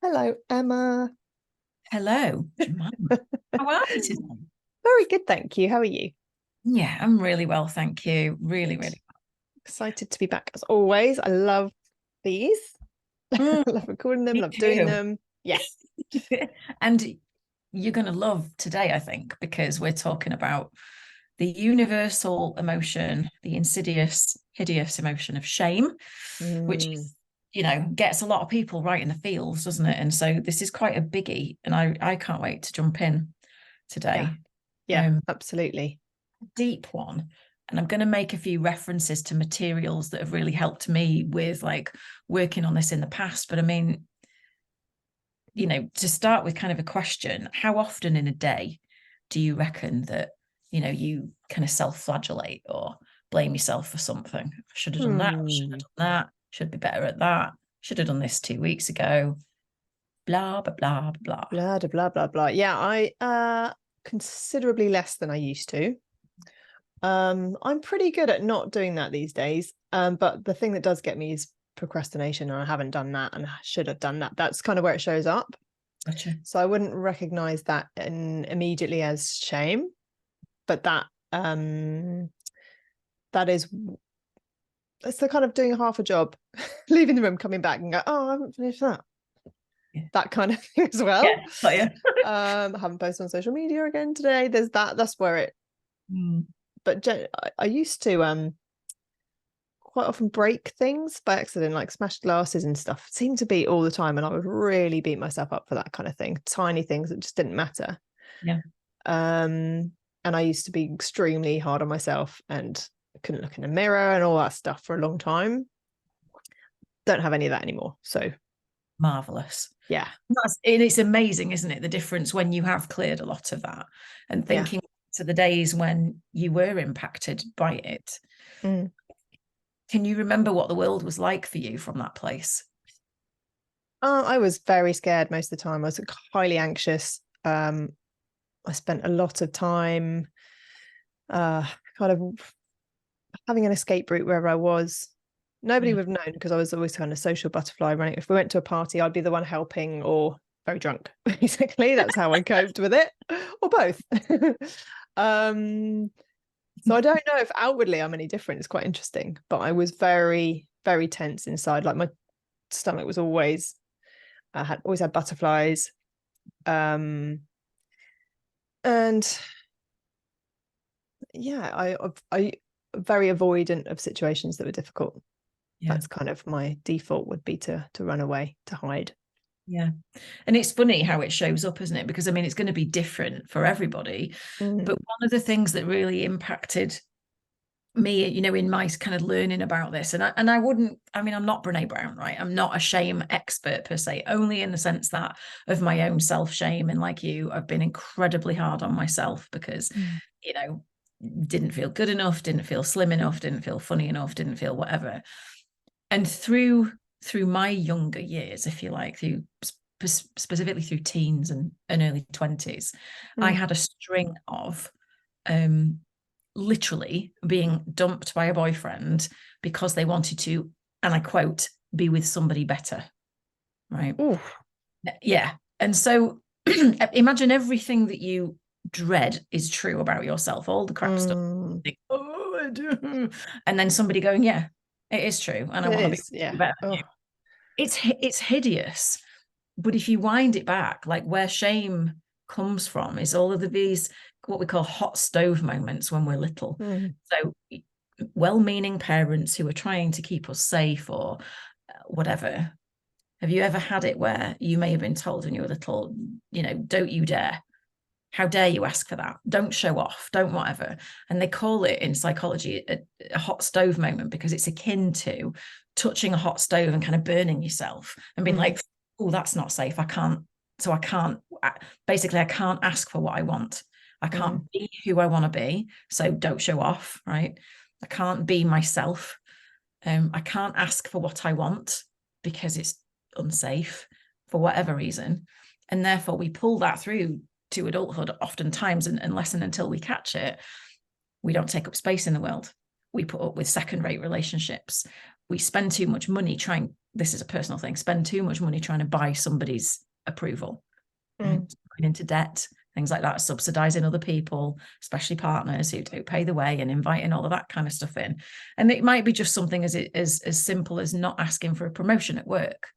Hello, Emma. Hello, Jemima. How are you today? Very good, thank you. How are you? Yeah, I'm really well, thank you. Really, Good. really Excited to be back as always. I love these. well. Love recording them, Me love doing too. them. Yeah. And you're going to love today, I think, because we're talking about the universal emotion, the insidious, hideous emotion of shame, which Mm, is, gets a lot of people right in the feels, doesn't it? And so this is quite a biggie, and I can't wait to jump in yeah. today. Yeah, absolutely. Deep one. And I'm going to make a few references to materials that have really helped me with like working on this in the past. But I mean, to start with kind of a question, how often in a day do you reckon that, you kind of self-flagellate or blame yourself for something? I should have done that, should have Hmm. done that, should be better at that, should have done this 2 weeks ago, blah, blah, blah, blah. Blah, blah, blah, blah, blah. Yeah, I considerably less than I used to. I'm pretty good at not doing that these days. But the thing that does get me is procrastination, and I haven't done that and I should have done that. That's kind of where it shows up. Gotcha. So I wouldn't recognize that immediately as shame, but that is it's the kind of doing half a job, leaving the room, coming back and go, oh, I haven't finished that. Yeah. That kind of thing as well. Yeah. Oh, yeah. I haven't posted on social media again today. There's that. That's where it. Mm. But I used to quite often break things by accident, like smashed glasses and stuff. It seemed to be all the time, and I would really beat myself up for that kind of thing. Tiny things that just didn't matter. Yeah. And I used to be extremely hard on myself and couldn't look in a mirror and all that stuff for a long time. Don't have any of that anymore. So Marvelous. yeah, And it's amazing, isn't it? The difference when you have cleared a lot of that and yeah. thinking to the days when you were impacted by it. Mm. Can you remember what the world was like for you from that place? I was very scared most of the time. I was highly anxious. I spent a lot of time kind of having an escape route wherever I was. Nobody Yeah. would have known because I was always kind of social butterfly running. If we went to a party, I'd be the one helping or very drunk. Basically, that's how I coped with it, or both. um, so I don't know if outwardly I'm any different. It's quite interesting, but I was very, very tense inside. Like my stomach was always, I had always had butterflies, and yeah, I very avoidant of situations that were difficult. Yeah. That's kind of my default would be to run away, to hide. Yeah. And it's funny how it shows up, isn't it? Because I mean, it's going to be different for everybody. Mm, But one of the things that really impacted me, in my kind of learning about this, and I wouldn't, I mean, I'm not Brene Brown, right? I'm not a shame expert per se, only in the sense that of my own self-shame. And like you, I've been incredibly hard on myself because, mm, you know, didn't feel good enough, didn't feel slim enough, didn't feel funny enough, didn't feel whatever. And through my younger years, if you like, through specifically through teens and early 20s, I mm. had a string of um literally being dumped by a boyfriend because they wanted to, and I quote, be with somebody better. Right. Ooh, Yeah. And so imagine everything that you dread is true about yourself, all the crap stuff. mm. Think, oh, I do. And then somebody going, yeah, it is true. And I It want to be is, yeah. better than Oh, you. It's hideous. But if you wind it back, like where shame comes from is all of these what we call hot stove moments when we're little. mm, So well-meaning parents who are trying to keep us safe or whatever. Have you ever had it where you may have been told when you were little, don't you dare? How dare you ask for that? Don't show off, don't whatever. And they call it in psychology a hot stove moment because it's akin to touching a hot stove and kind of burning yourself and being mm, like, oh, that's not safe. I can't. So I can't, basically, I can't ask for what I want. I mm, can't be who I want to be. So don't show off, right? I can't be myself. I can't ask for what I want because it's unsafe for whatever reason. And therefore, we pull that through to adulthood oftentimes, and unless and until we catch it, we don't take up space in the world. we put up with second-rate relationships. We spend too much money this is a personal thing, spend too much money trying to buy somebody's approval, right? Going into debt, things like that, subsidizing other people, especially partners who don't pay the way, and inviting all of that kind of stuff in. And it might be just something as simple as not asking for a promotion at work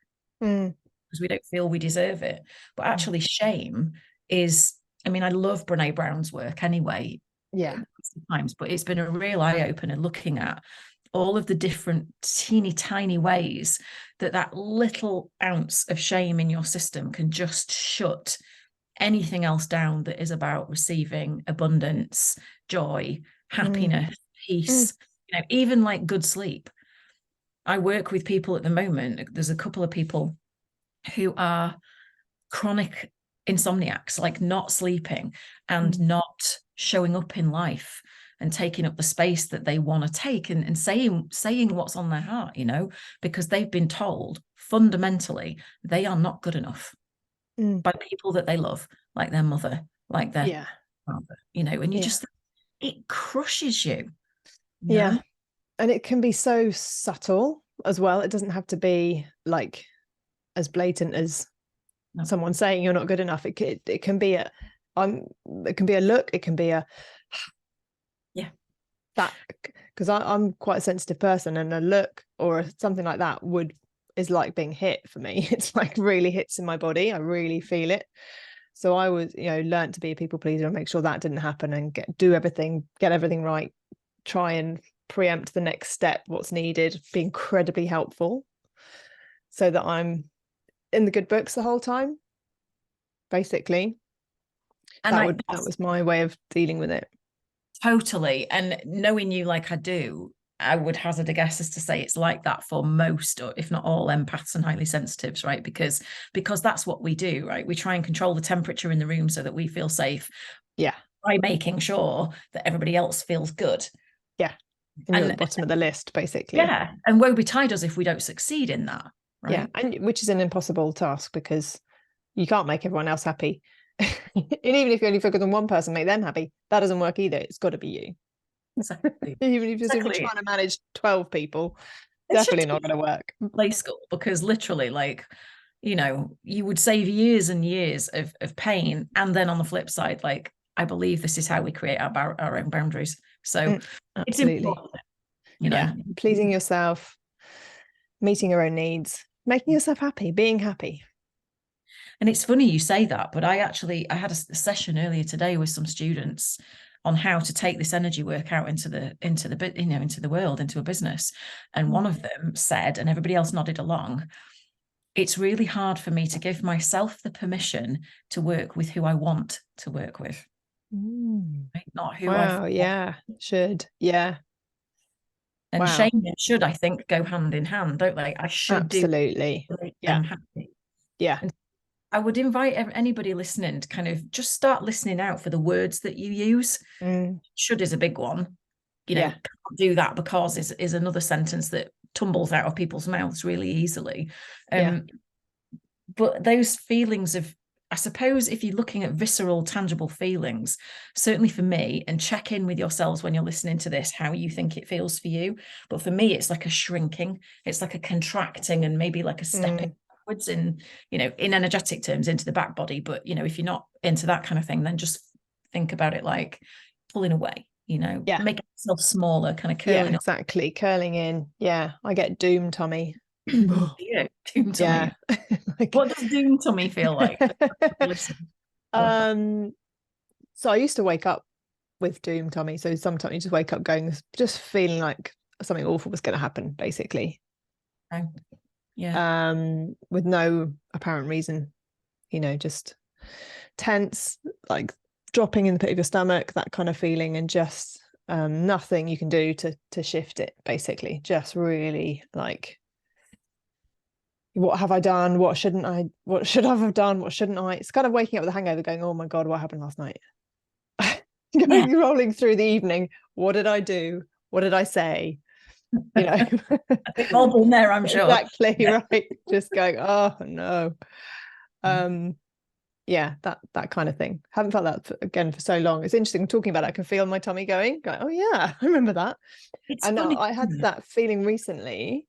because we don't feel we deserve it. But actually shame is, I mean, I love Brene Brown's work anyway. Yeah. Times, but it's been a real eye-opener looking at all of the different teeny tiny ways that little ounce of shame in your system can just shut anything else down that is about receiving abundance, joy, happiness, peace, you know, even like good sleep. I work with people at the moment. There's a couple of people who are chronic insomniacs, like not sleeping and not showing up in life and taking up the space that they want to take, and saying what's on their heart, you know, because they've been told fundamentally they are not good enough by people that they love, like their mother, like their father, you know, and you just, it crushes you. Yeah. And it can be so subtle as well. It doesn't have to be like as blatant as someone saying you're not good enough. It can be a it can be a look, it can be a that, because I'm quite a sensitive person, and a look or something like that is like being hit for me. It's like really hits in my body. I really feel it. So I was, you know, learned to be a people pleaser and make sure that didn't happen, and get everything right, try and preempt the next step, what's needed, be incredibly helpful so that I'm in the good books the whole time, basically. And that was my way of dealing with it. Totally. And knowing you like I do, I would hazard a guess as to say it's like that for most, or if not all, empaths and highly sensitives, right? Because that's what we do, right? We try and control the temperature in the room so that we feel safe. Yeah. By making sure that everybody else feels good. Yeah. And you're at the bottom of the list, basically. Yeah. And woe betide us if we don't succeed in that. Right. Yeah. And which is an impossible task, because you can't make everyone else happy. And even if you only focus on one person, make them happy, that doesn't work either. It's got to be you. Exactly. Even if you're trying to manage 12 people, definitely not going to work. Play school, because literally, like, you know, you would save years and years of pain. And then on the flip side, like, I believe this is how we create our own boundaries. So it's important, you know, pleasing yourself, meeting your own needs, making yourself happy, being happy. And it's funny you say that, but I had a session earlier today with some students on how to take this energy work out into the world, into a business. And one of them said, and everybody else nodded along, it's really hard for me to give myself the permission to work with who I want to work with. Right? Not who should. And shame and should, I think, go hand in hand, don't they? I should absolutely do. I'm happy. And I would invite anybody listening to kind of just start listening out for the words that you use. Should is a big one. You know, can't do that because is another sentence that tumbles out of people's mouths really easily. But those feelings of, I suppose, if you're looking at visceral, tangible feelings, certainly for me, and check in with yourselves when you're listening to this, how you think it feels for you. But for me, it's like a shrinking, it's like a contracting, and maybe like a stepping backwards in, you know, in energetic terms into the back body. But, you know, if you're not into that kind of thing, then just think about it like pulling away, you know, make yourself smaller, kind of curling up. Exactly. Curling in. Yeah. I get doom tummy. Doom tummy. Like, what does doom tummy feel like? So I used to wake up with doom tummy. So sometimes you just wake up just feeling like something awful was going to happen, basically. With no apparent reason, you know, just tense, like dropping in the pit of your stomach, that kind of feeling, and just nothing you can do to shift it, basically. Just really like, what have I done? What should I have done? What shouldn't I? It's kind of waking up with a hangover going, oh my God, what happened last night? Rolling through the evening. What did I do? What did I say? You know, we've all been there, I'm sure. Exactly, right. Just going, oh no. Yeah, that kind of thing. Haven't felt that again for so long. It's interesting talking about it. I can feel my tummy going, oh yeah, I remember that. It's And funny. I had that feeling recently.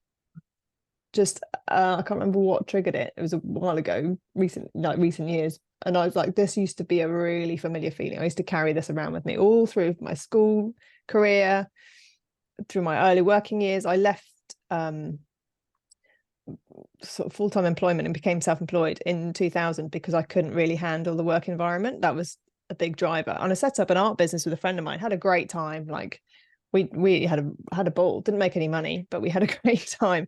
Just I can't remember what triggered it. It was a while ago, recent years. And I was like, this used to be a really familiar feeling. I used to carry this around with me all through my school career, through my early working years. I left sort of full-time employment and became self-employed in 2000 because I couldn't really handle the work environment. That was a big driver. And I set up an art business with a friend of mine, had a great time. Like we had a ball, didn't make any money, but we had a great time.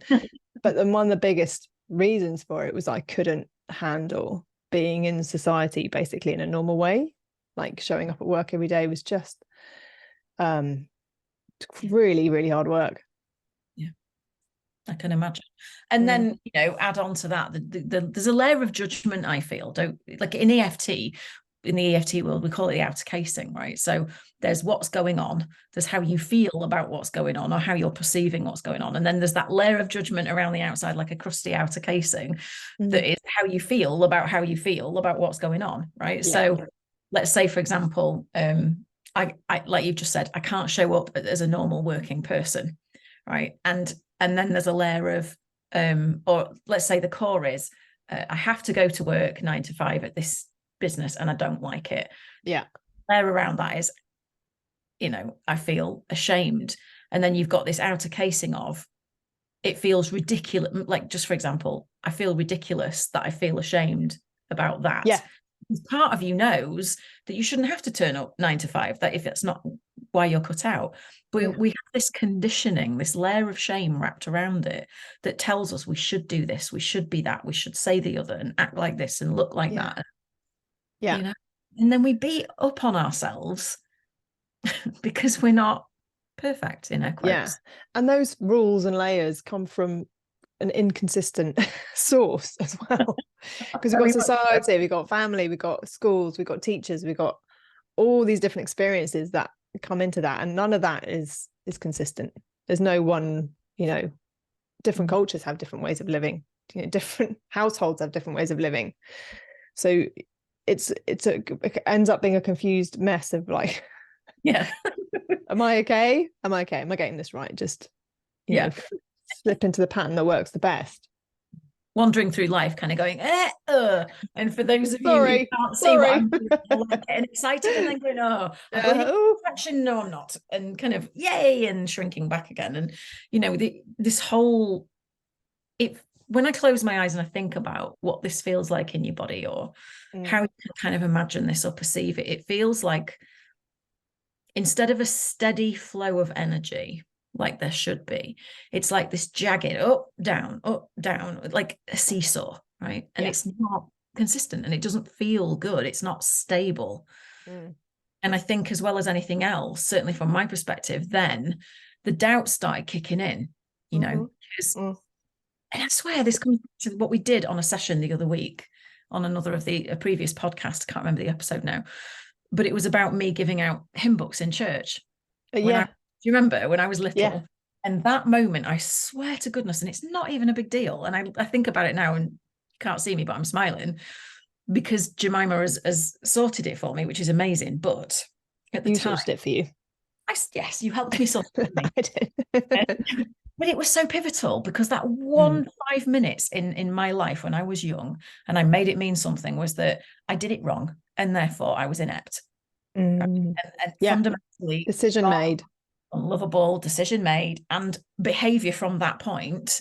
But then one of the biggest reasons for it was I couldn't handle being in society basically in a normal way. Like showing up at work every day was just really, really hard work. I can imagine. And then, you know, add on to that, there's a layer of judgment, I feel, like in the EFT world, we call it the outer casing, right? So there's what's going on, there's how you feel about what's going on or how you're perceiving what's going on. And then there's that layer of judgment around the outside, like a crusty outer casing, that is how you feel about what's going on, right? Yeah. So let's say, for example, I like you've just said, I can't show up as a normal working person, right? And then there's a layer of, or let's say the core is, I have to go to work 9 to 5 at this business and I don't like it. Yeah. The layer around that is, you know, I feel ashamed. And then you've got this outer casing of, it feels ridiculous. Like, just for example, I feel ridiculous that I feel ashamed about that. Yeah. Part of you knows that you shouldn't have to turn up 9 to 5, that if that's not why you're cut out. But we have this conditioning, this layer of shame wrapped around it that tells us we should do this, we should be that, we should say the other and act like this and look like that. Yeah. You know? And then we beat up on ourselves because we're not perfect, in air quotes. Yeah. And those rules and layers come from an inconsistent source as well. Because we've got society, we've got family, we've got schools, we've got teachers, we've got all these different experiences that come into that, and none of that is consistent. There's no one, you know, different cultures have different ways of living, you know, different households have different ways of living. So it ends up being a confused mess of like, am I okay? Am I getting this right? Just you know, slip into the pattern that works the best. Wandering through life, kind of going, and for those of you who can't see what I'm doing, like getting excited and then going, I'm going in this direction, no, I'm not, and kind of yay, and shrinking back again. And you know, this whole, when I close my eyes and I think about what this feels like in your body, or how you can kind of imagine this or perceive it, it feels like instead of a steady flow of energy, like there should be, it's like this jagged up, down, like a seesaw, right? And it's not consistent and it doesn't feel good. It's not stable. And I think, as well as anything else, certainly from my perspective, then the doubt started kicking in, you know, because, and I swear this comes to what we did on a session the other week on another of a previous podcast. I can't remember the episode now, but it was about me giving out hymn books in church. Do you remember when I was little? Yeah. And that moment, I swear to goodness, and it's not even a big deal. And I think about it now, and you can't see me, but I'm smiling because Jemima has sorted it for me, which is amazing. But at the time, sorted it for you. Yes, you helped me sort it. I did. But it was so pivotal because that 5 minutes in my life when I was young and I made it mean something was that I did it wrong and therefore I was inept. And fundamentally, decision made. Unlovable, decision made, and behavior from that point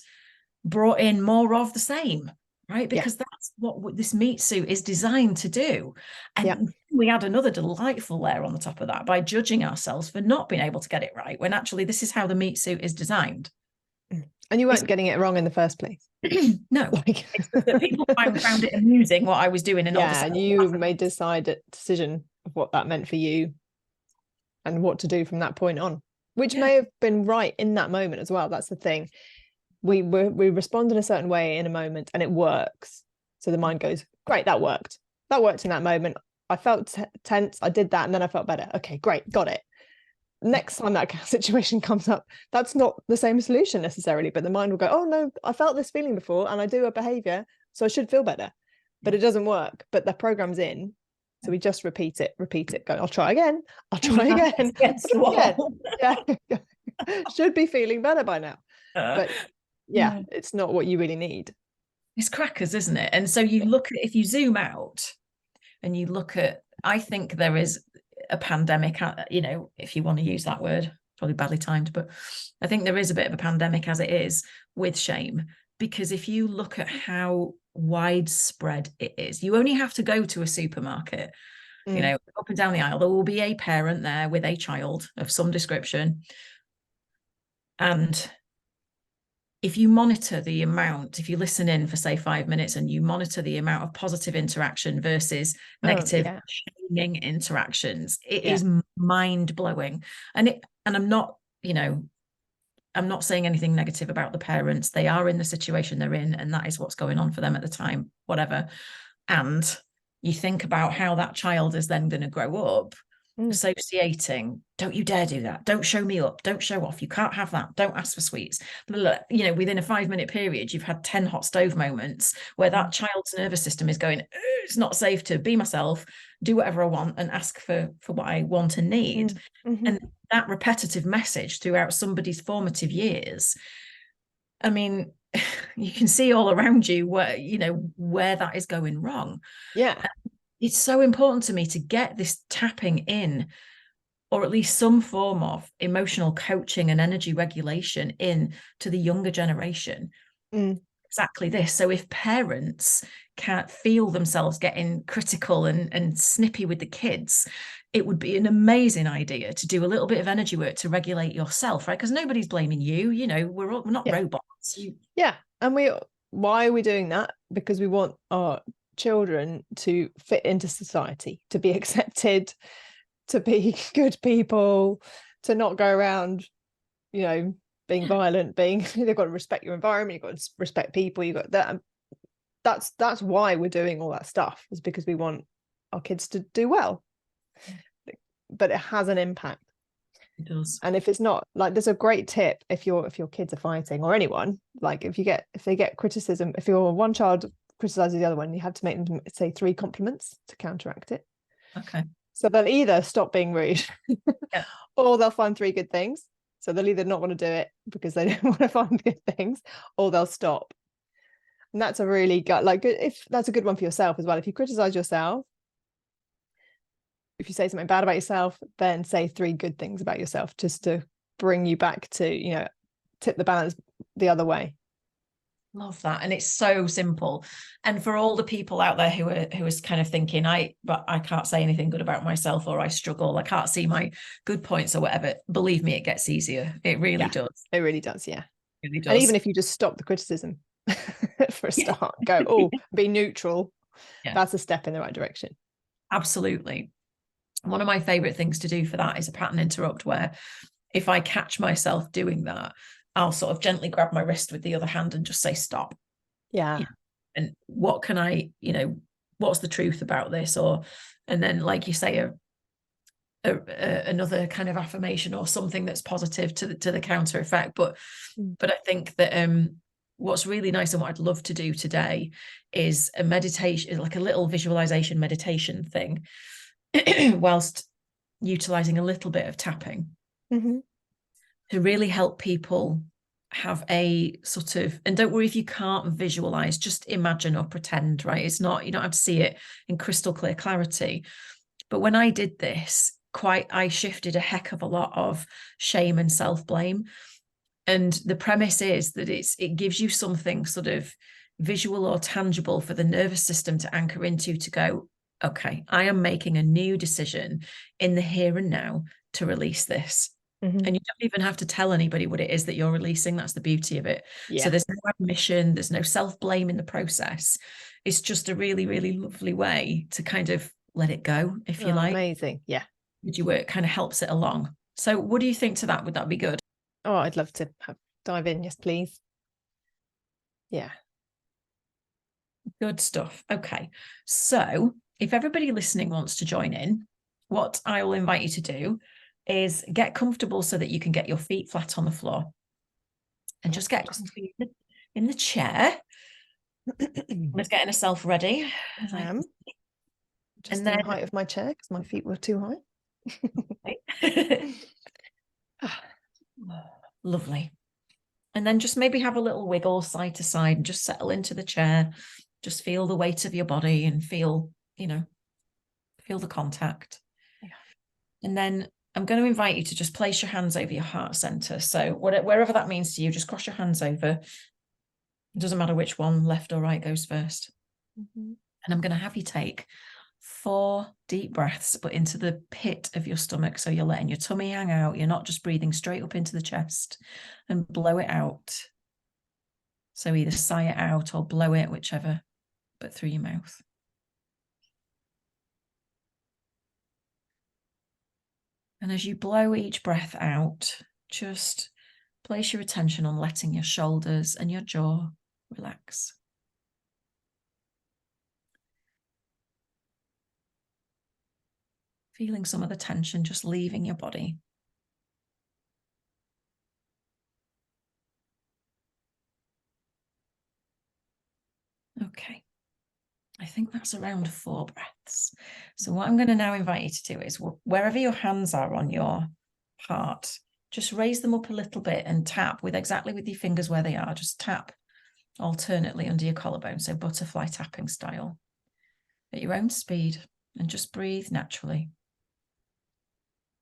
brought in more of the same, right? Because that's what this meat suit is designed to do. And we add another delightful layer on the top of that by judging ourselves for not being able to get it right, when actually this is how the meat suit is designed. And you weren't getting it wrong in the first place. No, people found it amusing what I was doing, and and you made a decision of what that meant for you and what to do from that point on, which may have been right in that moment as well. That's the thing. We respond in a certain way in a moment and it works. So the mind goes, great, that worked in that moment. I felt tense, I did that, and then I felt better. Okay, great, got it. Next time that situation comes up, that's not the same solution necessarily, but the mind will go, oh no, I felt this feeling before and I do a behavior, so I should feel better. but it doesn't work. But the program's in. So we just repeat it, go, I'll try again. Against the wall. Yeah. Should be feeling better by now. But yeah, it's not what you really need. It's crackers, isn't it? And so you look at, if you zoom out and you look at, I think there is a pandemic, you know, if you want to use that word, probably badly timed, but I think there is a bit of a pandemic as it is with shame, because if you look at how widespread it is, you only have to go to a supermarket, you know, up and down the aisle, there will be a parent there with a child of some description. And if you monitor the amount, if you listen in for say 5 minutes and you monitor the amount of positive interaction versus negative shaming interactions, it is mind-blowing. And I'm not, you know, I'm not saying anything negative about the parents. They are in the situation they're in, and that is what's going on for them at the time, whatever. And you think about how that child is then going to grow up associating, don't you dare do that, don't show me up, don't show off, you can't have that, don't ask for sweets. You know, within a 5-minute period, you've had 10 hot stove moments where that child's nervous system is going, it's not safe to be myself, do whatever I want, and ask for what I want and need. And that repetitive message throughout somebody's formative years, I mean, you can see all around you where, you know, where that is going wrong. It's so important to me to get this tapping in, or at least some form of emotional coaching and energy regulation in to the younger generation. Exactly this. So if parents can't feel themselves getting critical and snippy with the kids, it would be an amazing idea to do a little bit of energy work to regulate yourself, right? Because nobody's blaming you. You know, we're not robots. And why are we doing that? Because we want our children to fit into society, to be accepted, to be good people, to not go around, you know, being violent, you've got to respect your environment, you've got to respect people, you've got that. That's why we're doing all that stuff, is because we want our kids to do well. But it has an impact. It does. And if it's not, like, there's a great tip if your kids are fighting, or anyone, like if they get criticism, if your one child criticizes the other one, you have to make them say 3 compliments to counteract it. Okay. So they'll either stop being rude or they'll find 3 good things. So they'll either not want to do it because they don't want to find good things, or they'll stop. And that's a really good, like, if that's a good one for yourself as well. If you criticize yourself, if you say something bad about yourself, then say 3 good things about yourself, just to bring you back to, you know, tip the balance the other way. Love that. And it's so simple. And for all the people out there who is kind of thinking, but I can't say anything good about myself, or I struggle, I can't see my good points or whatever, believe me, it gets easier. It really does. It really does. Yeah. It really does. And even if you just stop the criticism for a start, go, be neutral. That's a step in the right direction. Absolutely. One of my favorite things to do for that is a pattern interrupt, where if I catch myself doing that, I'll sort of gently grab my wrist with the other hand and just say, stop. And what can I, you know, what's the truth about this? And then, like you say, another kind of affirmation or something that's positive to the counter effect. But I think that what's really nice, and what I'd love to do today, is a meditation, like a little visualization meditation thing, whilst utilizing a little bit of tapping. To really help people have a sort of, and don't worry if you can't visualize, just imagine or pretend, right? It's not, you don't have to see it in crystal clear clarity. But when I did this, I shifted a heck of a lot of shame and self-blame. And the premise is that it gives you something sort of visual or tangible for the nervous system to anchor into, to go, okay, I am making a new decision in the here and now to release this. And you don't even have to tell anybody what it is that you're releasing. That's the beauty of it. So there's no admission, there's no self-blame in the process. It's just a really, really lovely way to kind of let it go, if you like. Amazing. Yeah. Your work kind of helps it along. So what do you think to that? Would that be good? Oh, I'd love to dive in. Yes, please. Yeah. Good stuff. Okay. So if everybody listening wants to join in, what I will invite you to do is get comfortable so that you can get your feet flat on the floor, and just get comfy in the chair. Just getting herself ready. I am. Just And in then the height of my chair because my feet were too high. Lovely. And then just maybe have a little wiggle side to side and just settle into the chair. Just feel the weight of your body and feel, feel the contact. Yeah. And then I'm going to invite you to just place your hands over your heart center. So wherever that means to you, just cross your hands over. It doesn't matter which one, left or right, goes first. Mm-hmm. And I'm going to have you take 4 deep breaths, but into the pit of your stomach. So you're letting your tummy hang out. You're not just breathing straight up into the chest, and blow it out. So either sigh it out or blow it, whichever, but through your mouth. And as you blow each breath out, just place your attention on letting your shoulders and your jaw relax. Feeling some of the tension just leaving your body. Okay. I think that's around 4 breaths. So what I'm going to now invite you to do is wherever your hands are on your heart, just raise them up a little bit and tap with your fingers where they are. Just tap alternately under your collarbone. So butterfly tapping style at your own speed, and just breathe naturally.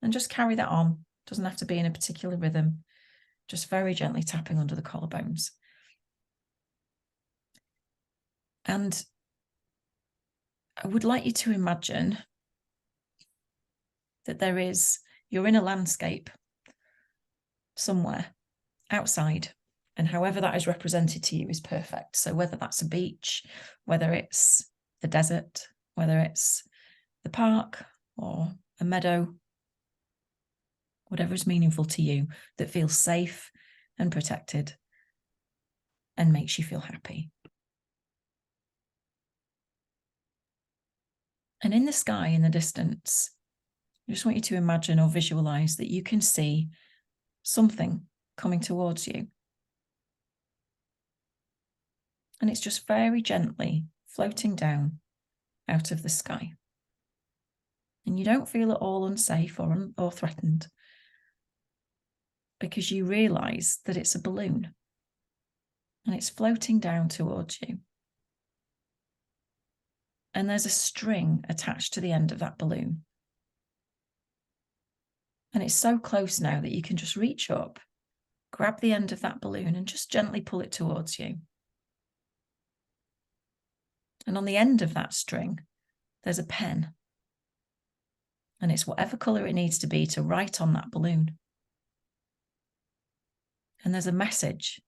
And just carry that on. Doesn't have to be in a particular rhythm. Just very gently tapping under the collarbones. And I would like you to imagine that you're in a landscape somewhere outside, and however that is represented to you is perfect. So whether that's a beach, whether it's the desert, whether it's the park or a meadow, whatever is meaningful to you that feels safe and protected and makes you feel happy. And in the sky, in the distance, I just want you to imagine or visualize that you can see something coming towards you. And it's just very gently floating down out of the sky. And you don't feel at all unsafe or threatened, because you realize that it's a balloon and it's floating down towards you. And there's a string attached to the end of that balloon. And it's so close now that you can just reach up, grab the end of that balloon and just gently pull it towards you. And on the end of that string, there's a pen. And it's whatever colour it needs to be to write on that balloon. And there's a message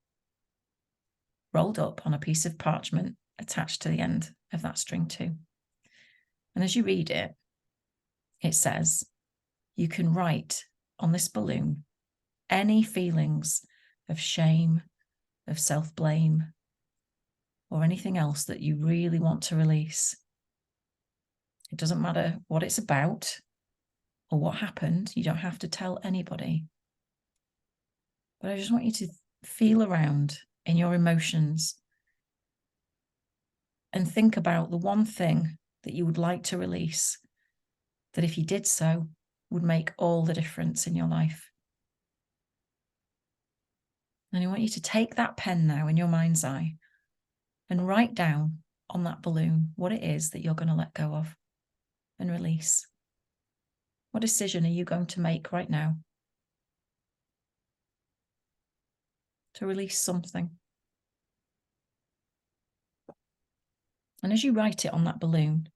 rolled up on a piece of parchment attached to the end of that string too. And as you read it, it says, you can write on this balloon any feelings of shame, of self-blame, or anything else that you really want to release. It doesn't matter what it's about or what happened. You don't have to tell anybody. But I just want you to feel around in your emotions and think about the one thing that you would like to release, that if you did so, would make all the difference in your life. And I want you to take that pen now in your mind's eye and write down on that balloon what it is that you're going to let go of and release. What decision are you going to make right now to release something? And as you write it on that balloon,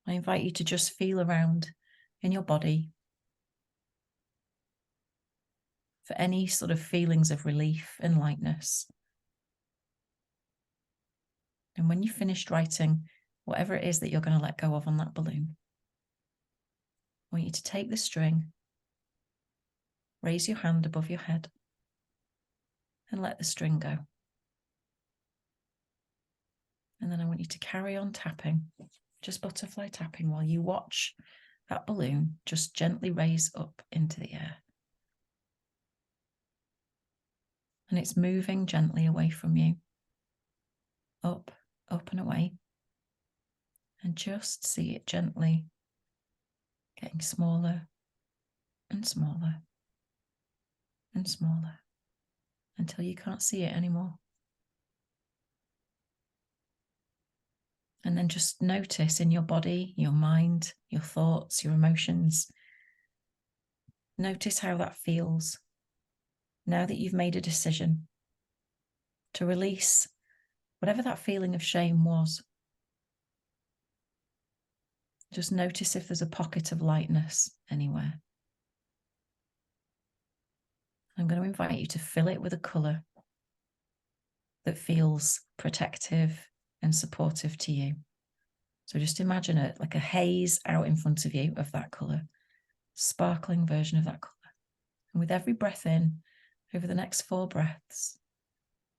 I invite you to just feel around in your body for any sort of feelings of relief and lightness. And when you've finished writing whatever it is that you're going to let go of on that balloon, I want you to take the string, raise your hand above your head, and let the string go. And then I want you to carry on tapping, just butterfly tapping, while you watch that balloon just gently raise up into the air. And it's moving gently away from you, up and away. And just see it gently getting smaller and smaller and smaller until you can't see it anymore. And then just notice in your body, your mind, your thoughts, your emotions. Notice how that feels now that you've made a decision to release whatever that feeling of shame was. Just notice if there's a pocket of lightness anywhere. I'm going to invite you to fill it with a colour that feels protective and supportive to you. So just imagine it like a haze out in front of you of that colour, sparkling version of that colour. And with every breath in, over the next 4 breaths,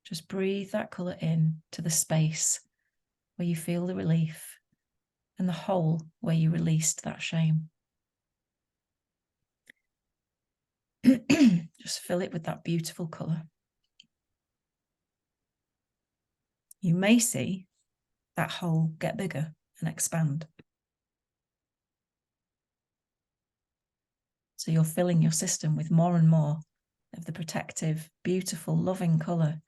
just breathe that colour in to the space where you feel the relief and the hole where you released that shame. Just fill it with that beautiful colour. You may see that hole get bigger and expand. So you're filling your system with more and more of the protective, beautiful, loving colour.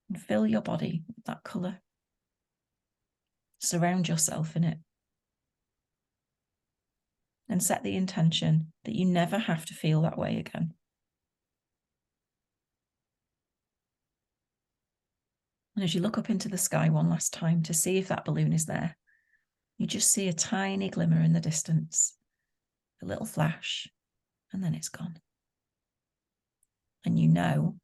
And fill your body with that colour. Surround yourself in it. And set the intention that you never have to feel that way again. And as you look up into the sky one last time to see if that balloon is there, you just see a tiny glimmer in the distance, a little flash, and then it's gone. And you know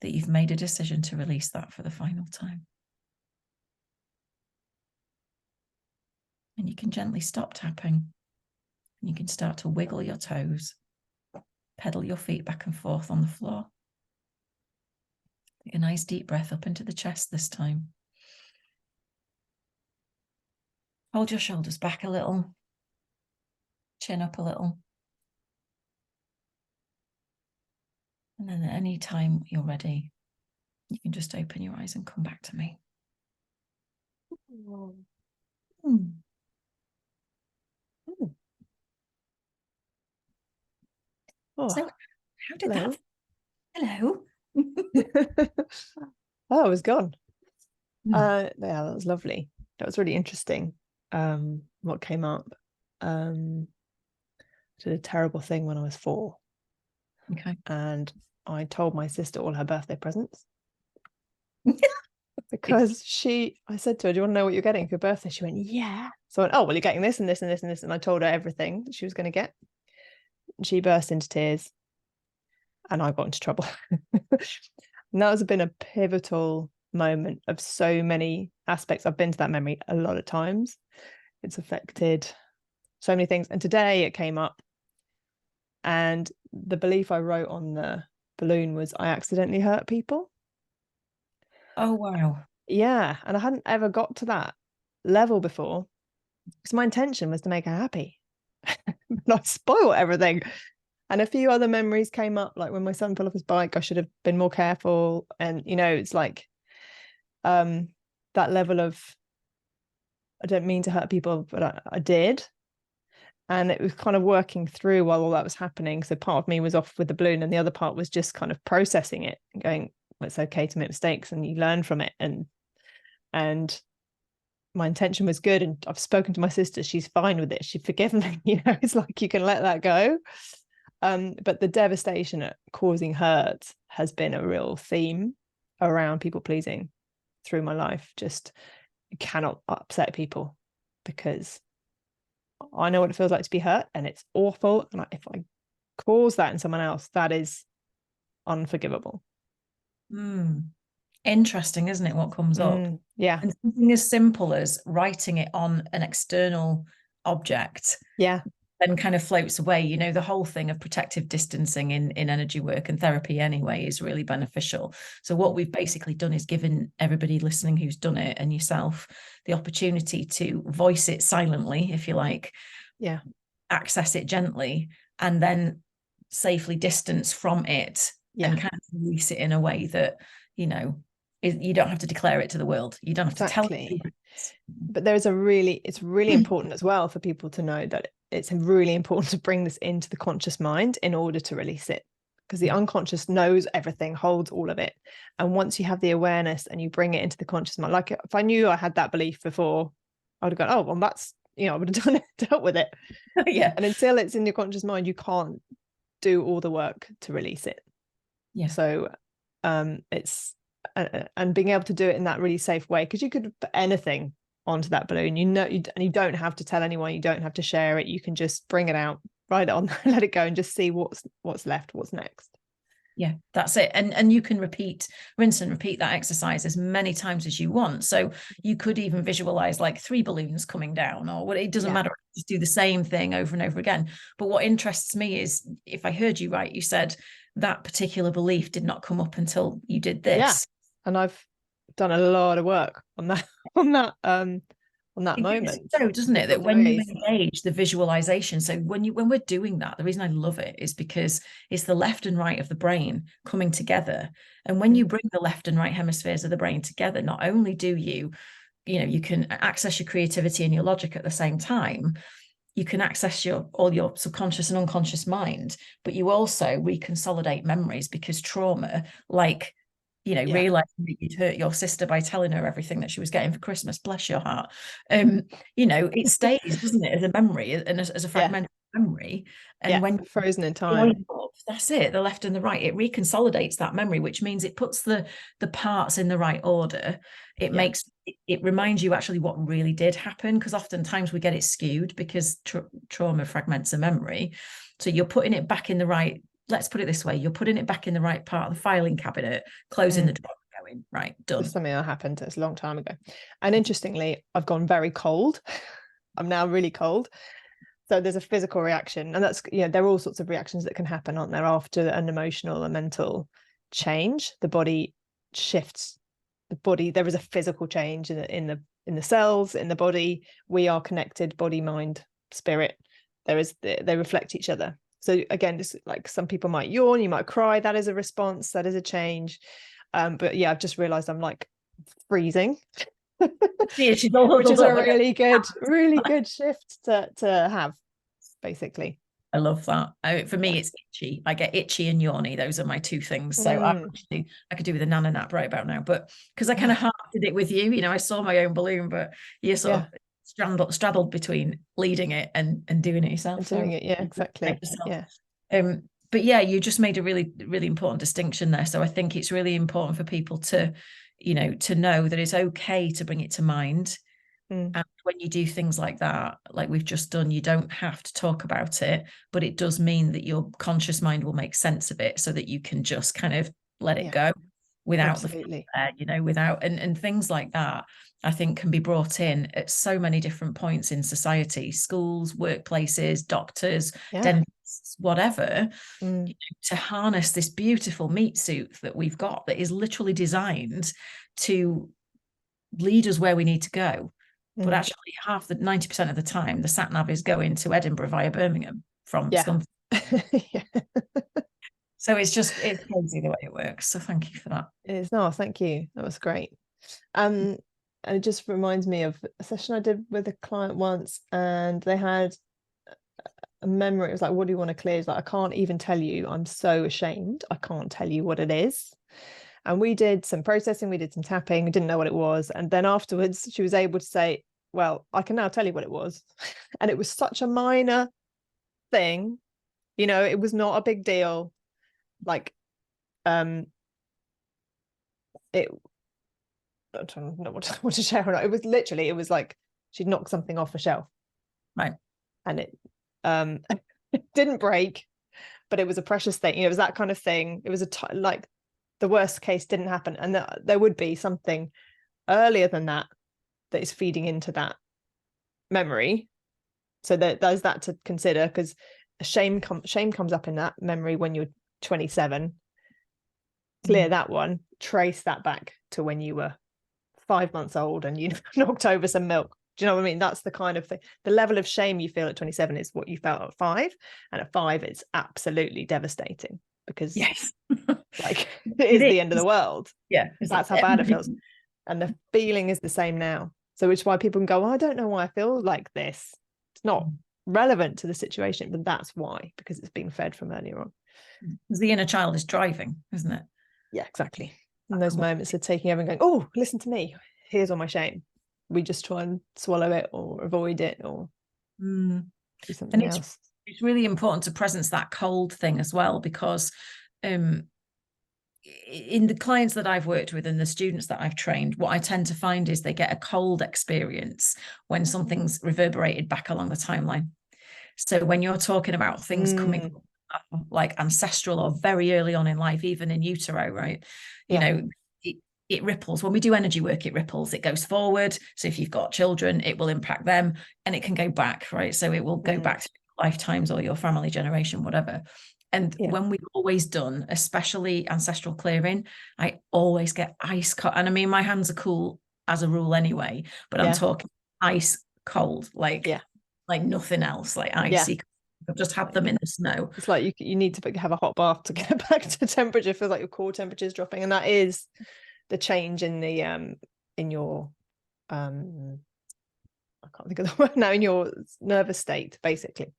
that you've made a decision to release that for the final time. And you can gently stop tapping, and you can start to wiggle your toes, pedal your feet back and forth on the floor. Take a nice deep breath up into the chest this time. Hold your shoulders back a little, chin up a little. And then at any time you're ready, you can just open your eyes and come back to me. Mm. Mm. Oh, So how did hello. that? Hello. Oh, it was gone. Mm. Yeah, that was lovely. That was really interesting. What came up? I did a terrible thing when I was 4. Okay. And I told my sister all her birthday presents. Because I said to her, do you want to know what you're getting for your birthday? She went, yeah. So I went, oh, well, you're getting this and this and this and this. And I told her everything that she was going to get. And she burst into tears. And I got into trouble. And that has been a pivotal moment of so many aspects. I've been to that memory a lot of times. It's affected so many things. And today it came up. And the belief I wrote on the balloon was I accidentally hurt people. Oh, wow. Yeah. And I hadn't ever got to that level before because my intention was to make her happy. And I spoiled everything. And a few other memories came up, like when my son fell off his bike, I should have been more careful. And, it's like that level of, I don't mean to hurt people, but I did. And it was kind of working through while all that was happening. So part of me was off with the balloon and the other part was just kind of processing it and going, well, it's okay to make mistakes and you learn from it. And my intention was good. And I've spoken to my sister. She's fine with it. She's forgiven me. It's like you can let that go. But the devastation at causing hurt has been a real theme around people pleasing through my life. Just cannot upset people because I know what it feels like to be hurt and it's awful. And if I cause that in someone else, that is unforgivable. Interesting, isn't it, what comes up? Yeah. And something as simple as writing it on an external object. Yeah. Then kind of floats away. The whole thing of protective distancing in energy work and therapy anyway is really beneficial. So what we've basically done is given everybody listening who's done it and yourself the opportunity to voice it silently, if you like. Yeah. access it gently and then safely distance from it and kind of release it in a way that, you know, you don't have to declare it to the world. You don't have to tell it. But it's really important as well for people to know that it's really important to bring this into the conscious mind in order to release it, because the unconscious knows everything, holds all of it. And once you have the awareness and you bring it into the conscious mind, like if I knew I had that belief before, I would have gone, oh, well, that's, you know, I would have dealt with it. Yeah. And until it's in your conscious mind, you can't do all the work to release it. Yeah. So it's and being able to do it in that really safe way, because you could put anything onto that balloon, and you don't have to tell anyone, you don't have to share it, you can just bring it out, write it on, let it go, and just see what's left, what's next. Yeah, that's it. And you can rinse and repeat that exercise as many times as you want. So you could even visualize like 3 balloons coming down, or what, it doesn't matter, just do the same thing over and over again. But what interests me is, if I heard you right, you said that particular belief did not come up until you did this. Yeah. And I've done a lot of work on that moment. So, doesn't it, that when you engage the visualization, so when we're doing that, the reason I love it is because it's the left and right of the brain coming together. And when you bring the left and right hemispheres of the brain together, not only do you can access your creativity and your logic at the same time, you can access all your subconscious and unconscious mind, but you also reconsolidate memories, because trauma, like, realizing that you'd hurt your sister by telling her everything that she was getting for Christmas, bless your heart, it stays, doesn't it, as a memory and as a fragmented memory. And when frozen in time, that's it, the left and the right, it reconsolidates that memory, which means it puts the parts in the right order. It reminds you actually what really did happen, because oftentimes we get it skewed because trauma fragments a memory. So you're putting it back in the right, let's put it this way, you're putting it back in the right part of the filing cabinet, closing the drawer, going, right, done. It's something that happened, it's a long time ago. And interestingly, I've gone very cold. I'm now really cold. So there's a physical reaction, and that's, there are all sorts of reactions that can happen, aren't there, after an emotional and mental change. The body shifts. There is a physical change in the cells in the body. We are connected, body, mind, spirit. They reflect each other. So again, just like some people might yawn, you might cry, that is a response, that is a change. But yeah, I've just realized I'm like freezing. Which is a really good shift to have, basically. I love that. For me, it's itchy. I get itchy and yawny. Those are my 2 things. So I could do with a nana nap right about now, but because I kind of did it with you, I saw my own balloon, but you're sort of straddled between leading it and doing it yourself. And doing it, exactly. But yeah, you just made a really, really important distinction there. So I think it's really important for people to, to know that it's okay to bring it to mind. And when you do things like that, like we've just done, you don't have to talk about it, but it does mean that your conscious mind will make sense of it, so that you can just kind of let it go without without and things like that, I think, can be brought in at so many different points in society, schools, workplaces, doctors, dentists, whatever, to harness this beautiful meat suit that we've got that is literally designed to lead us where we need to go. But actually 90% of the time, the sat nav is going to Edinburgh via Birmingham from Scunthorpe. So it's crazy the way it works. So thank you for that. Thank you. That was great. And it just reminds me of a session I did with a client once, and they had a memory. It was like, what do you want to clear? It's like, I can't even tell you. I'm so ashamed. I can't tell you what it is. And we did some processing, we did some tapping, we didn't know what it was. And then afterwards, she was able to say, well, I can now tell you what it was. And it was such a minor thing, it was not a big deal. Like, I don't know what to share or not. It was like she'd knocked something off a shelf. Right. And it it didn't break, but it was a precious thing. It was that kind of thing. It was like the worst case didn't happen, and there would be something earlier than that is feeding into that memory. So there's that to consider, because shame comes up in that memory when you're 27. Clear that one, trace that back to when you were 5 months old and you knocked over some milk. Do you know what I mean? That's the kind of thing. The level of shame you feel at 27 is what you felt at 5. And at 5, it's absolutely devastating because Yes. like it is the end of the world. Yeah. That's how bad it feels. And the feeling is the same now. So which is why people can go, I don't know why I feel like this. It's not relevant to the situation, but that's why, because it's been fed from earlier on. Because the inner child is driving, isn't it? Yeah, exactly. In those moments of taking over and going, oh, listen to me. Here's all my shame. We just try and swallow it or avoid it or do something else. It's really important to presence that cold thing as well, because in the clients that I've worked with and the students that I've trained, what I tend to find is they get a cold experience when something's reverberated back along the timeline. So when you're talking about things coming like ancestral or very early on in life, even in utero, right? You know, it ripples. When we do energy work, it ripples, it goes forward. So if you've got children, it will impact them, and it can go back, right? So it will go back to lifetimes or your family generation, whatever. And when we've always done, especially ancestral clearing, I always get ice cold. And I mean, my hands are cool as a rule anyway, but I'm talking ice cold, like nothing else, like icy. I've just had them in the snow. It's like you need to have a hot bath to get back to temperature. It feels like your core temperature is dropping, and that is the change in the in your I can't think of the word now, in your nervous state, basically.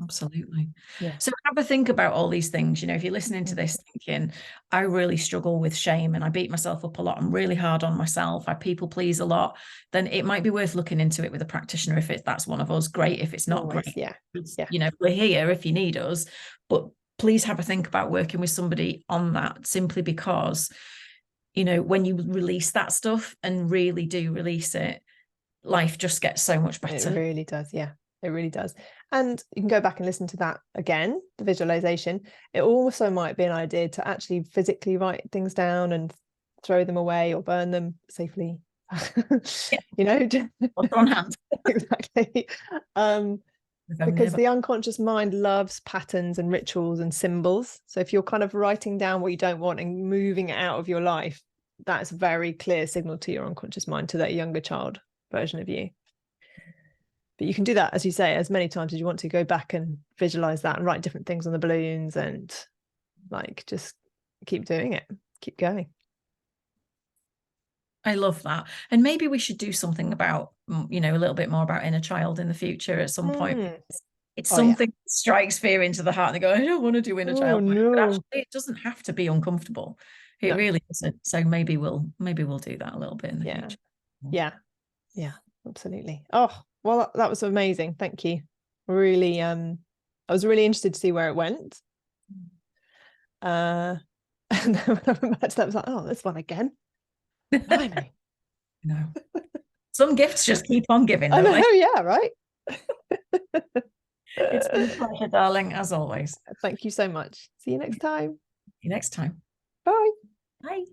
Absolutely. Yeah. So have a think about all these things. You know, if you're listening to this thinking, I really struggle with shame and I beat myself up a lot, I'm really hard on myself, I people please a lot, then it might be worth looking into it with a practitioner. If that's one of us, great. If it's not, great. You know, we're here if you need us, but please have a think about working with somebody on that, simply because, you know, when you release that stuff and really do release it, life just gets so much better. It really does. Yeah, it really does. And you can go back and listen to that again, the visualization. It also might be an idea to actually physically write things down and throw them away or burn them safely. You know, on hand. Exactly. Because the unconscious mind loves patterns and rituals and symbols. So if you're kind of writing down what you don't want and moving it out of your life, that's a very clear signal to your unconscious mind, to that younger child version of you. But you can do that, as you say, as many times as you want to. Go back and visualize that and write different things on the balloons and like just keep doing it, keep going. I love that. And maybe we should do something about, you know, a little bit more about inner child in the future at some point. It's something that strikes fear into the heart and they go, I don't want to do inner child. But actually, it doesn't have to be uncomfortable. It really isn't. So maybe we'll do that a little bit in the future. Yeah, absolutely. Oh, well, that was amazing. Thank you. Really, I was really interested to see where it went. And then when I went back to that, I was like, oh, this one again. Blimey. No. Some gifts just keep on giving. I know, yeah, right. It's been a pleasure, darling, as always. Thank you so much. See you next time. See you next time. Bye. Bye.